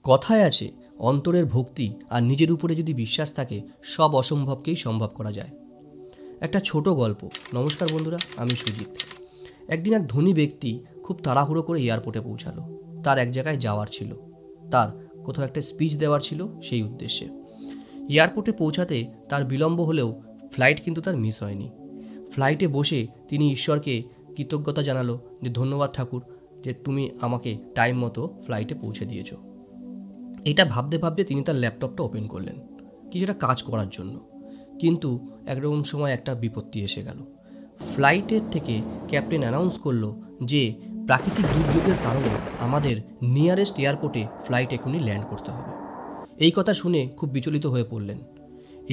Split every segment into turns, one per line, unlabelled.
কথায় আছে অন্তরের ভক্তি আর নিজের উপরে যদি বিশ্বাস থাকে সব অসম্ভবকেই সম্ভব করা যায়। একটা ছোট গল্প। নমস্কার বন্ধুরা, আমি সুজিত। একদিন এক ধনী ব্যক্তি খুব তাড়াহুড়ো করে এয়ারপোর্টে পৌঁছালো। তার এক জায়গায় যাওয়ার ছিল, তার কোথাও একটা স্পিচ দেওয়ার ছিল, সেই উদ্দেশ্যে এয়ারপোর্টে পৌঁছাতে তার বিলম্ব হলেও ফ্লাইট কিন্তু তার মিস হয়নি। ফ্লাইটে বসে তিনি ঈশ্বরকে কৃতজ্ঞতা জানালো যে ধন্যবাদ ঠাকুর, যে তুমি আমাকে টাইম মতো ফ্লাইটে পৌঁছে দিয়েছো। এটা ভাবতে ভাবতে তিনি তার ল্যাপটপটা ওপেন করলেন কিছুটা কাজ করার জন্য। কিন্তু একরকম সময় একটা বিপত্তি এসে গেল। ফ্লাইটের থেকে ক্যাপ্টেন অ্যানাউন্স করলো যে প্রাকৃতিক দুর্যোগের কারণে আমাদের নিয়ারেস্ট এয়ারপোর্টে ফ্লাইট এখনই ল্যান্ড করতে হবে। এই কথা শুনে খুব বিচলিত হয়ে পড়লেন।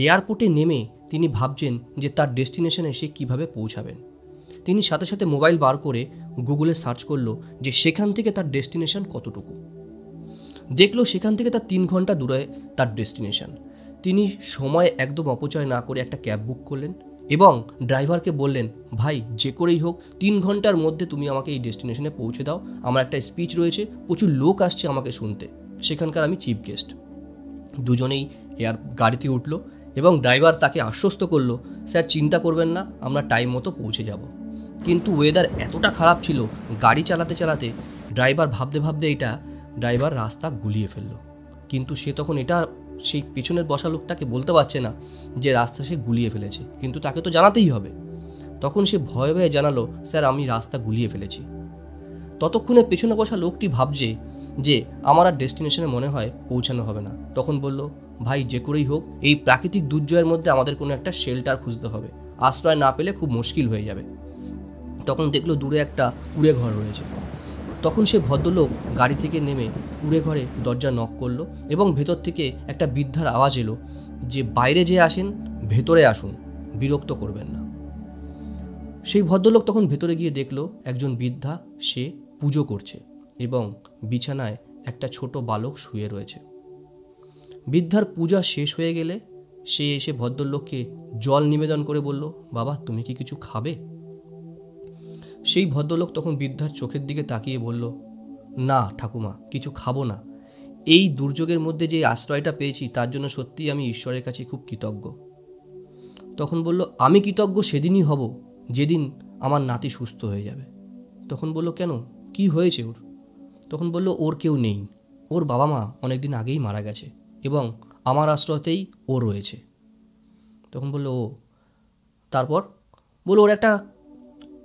এয়ারপোর্টে নেমে তিনি ভাবছেন যে তার ডেস্টিনেশনে সে কীভাবে পৌঁছাবেন। তিনি সাথে সাথে মোবাইল বার করে গুগলে সার্চ করলো যে সেখান থেকে তার ডেস্টিনেশন কতটুকু। দেখলো সেখান থেকে তার 3 ঘন্টা দূরে তার ডেস্টিনেশন। তিনি সময় একদম অপচয় না করে একটা ক্যাব বুক করলেন এবং ড্রাইভারকে বললেন, ভাই যে করেই হোক 3 ঘন্টার মধ্যে তুমি আমাকে এই ডেস্টিনেশনে পৌঁছে দাও, আমার একটা স্পিচ রয়েছে, প্রচুর লোক আসছে আমাকে শুনতে, সেখানকার আমি চিফ গেস্ট। দুজনেই গাড়িতে উঠলো এবং ড্রাইভার তাকে আশ্বস্ত করলো, স্যার চিন্তা করবেন না, আমরা টাইম মতো পৌঁছে যাব। কিন্তু ওয়েদার এতটা খারাপ ছিল, গাড়ি চালাতে চালাতে ড্রাইভার রাস্তা গুলিয়ে ফেললো। কিন্তু সে তখন সেই পেছনের বসা লোকটাকে বলতে পারছে না যে রাস্তা সে গুলিয়ে ফেলেছে, কিন্তু তাকে তো জানাতেই হবে। তখন সে ভয়ে ভয়ে জানালো, স্যার আমি রাস্তা গুলিয়ে ফেলেছি। ততক্ষণে পেছনে বসা লোকটি ভাবছে যে আমার আর ডেস্টিনেশনে মনে হয় পৌঁছানো হবে না। তখন বলল, ভাই যে করেই হোক এই প্রাকৃতিক দুর্যোগের মধ্যে আমাদের কোনো একটা শেল্টার খুঁজতে হবে, আশ্রয় না পেলে খুব মুশকিল হয়ে যাবে। তখন দেখলো দূরে একটা কুঁড়ে ঘর রয়েছে। তখন সে ভদ্রলোক গাড়ি থেকে নেমে কুঁড়ে ঘরে দরজা নক করলো এবং ভেতর থেকে একটা বৃদ্ধার আওয়াজ এলো যে বাইরে যে আসেন ভেতরে আসুন, বিরক্ত করবেন না। সেই ভদ্রলোক তখন ভেতরে গিয়ে দেখলো একজন বৃদ্ধা, সে পুজো করছে এবং বিছানায় একটা ছোট বালক শুয়ে রয়েছে। বৃদ্ধার পূজা শেষ হয়ে গেলে সে এসে ভদ্রলোককে জল নিবেদন করে বলল, বাবা তুমি কি কিছু খাবে? সেই ভদ্রলোক তখন বৃদ্ধার চোখের দিকে তাকিয়ে বলল, না ঠাকুমা, কিছু খাবো না। এই দুর্যোগের মধ্যে যে আশ্রয়টা পেয়েছি তার জন্য সত্যিই আমি ঈশ্বরের কাছে খুব কৃতজ্ঞ। তখন বলল, আমি কৃতজ্ঞ সেদিনই হব যেদিন আমার নাতি সুস্থ হয়ে যাবে। তখন বলল, কেন, কি হয়েছে ওর? তখন বলল, ওর কেউ নেই, ওর বাবা মা অনেকদিন আগেই মারা গেছে এবং আমার আশ্রয়তেই ও রয়েছে। তখন বলল, ও তারপর? বলল, ওর একটা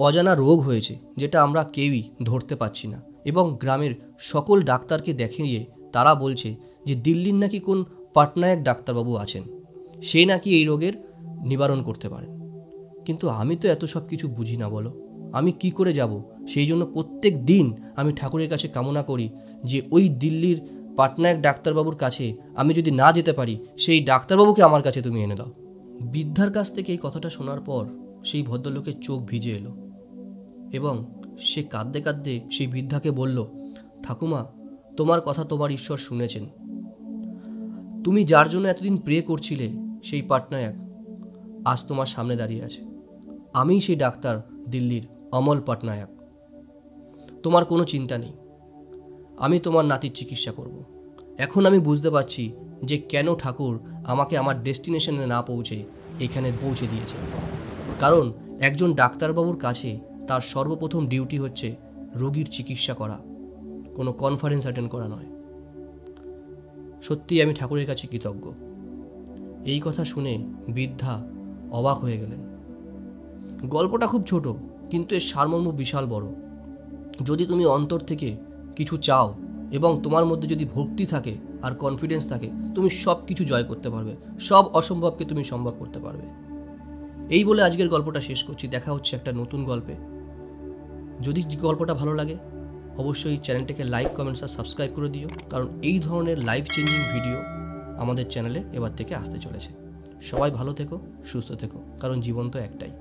অজানা রোগ হয়েছে যেটা আমরা কেউই ধরতে পারছি না এবং গ্রামের সকল ডাক্তারকে দেখিয়ে তারা বলছে যে দিল্লির নাকি কোন পাটনায়ক ডাক্তারবাবু আছেন, সে নাকি এই রোগের নিবারণ করতে পারেন। কিন্তু আমি তো এত সব কিছু বুঝি না, বলো আমি কি করে যাব? সেই জন্য প্রত্যেক দিন আমি ঠাকুরের কাছে কামনা করি যে ওই দিল্লির পাটনায়ক ডাক্তারবাবুর কাছে আমি যদি না যেতে পারি, সেই ডাক্তারবাবুকে আমার কাছে তুমি এনে দাও। বৃদ্ধার কাছ থেকে এই কথাটা শোনার পর সেই ভদ্রলোকের চোখ ভিজে এলো এবং সে কাঁদতে কাঁদতে সেই বৃদ্ধাকে বলল, ঠাকুমা তোমার কথা তোমার ঈশ্বর শুনেছেন। তুমি যার জন্য এতদিন প্রে করছিলে সেই পাটনায়ক আজ তোমার সামনে দাঁড়িয়ে আছে। আমিই সেই ডাক্তার দিল্লির অমল পাটনায়ক। তোমার কোনো চিন্তা নেই, আমি তোমার নাতির চিকিৎসা করব। এখন আমি বুঝতে পারছি যে কেন ঠাকুর আমাকে আমার ডেস্টিনেশনে না পৌঁছে এখানে পৌঁছে দিয়েছে। কারণ একজন ডাক্তারবাবুর কাছে তার সর্বপ্রথম ডিউটি হচ্ছে রোগীর চিকিৎসা করা, কোনো কনফারেন্স অ্যাটেন্ড করা নয়। সত্যিই আমি ঠাকুরের কাছে কৃতজ্ঞ। এই কথা শুনে বৃদ্ধা অবাক হয়ে গেলেন। গল্পটা খুব ছোট, কিন্তু এর সারমর্ম বিশাল বড়। যদি তুমি অন্তর থেকে কিছু চাও এবং তোমার মধ্যে যদি ভক্তি থাকে আর কনফিডেন্স থাকে, তুমি সব কিছু জয় করতে পারবে, সব অসম্ভবকে তুমি সম্ভব করতে পারবে। এই বলে আজকের গল্পটা শেষ করছি। দেখা হচ্ছে একটা নতুন গল্পে। যদি গল্পটা ভালো লাগে অবশ্যই চ্যানেলটাকে লাইক, কমেন্টস আর সাবস্ক্রাইব করে দিও, কারণ এই ধরনের লাইফ চেঞ্জিং ভিডিও আমাদের চ্যানেলে এবার থেকে আসতে চলেছে। সবাই ভালো থেকো, সুস্থ থেকো, কারণ জীবন তো একটাই।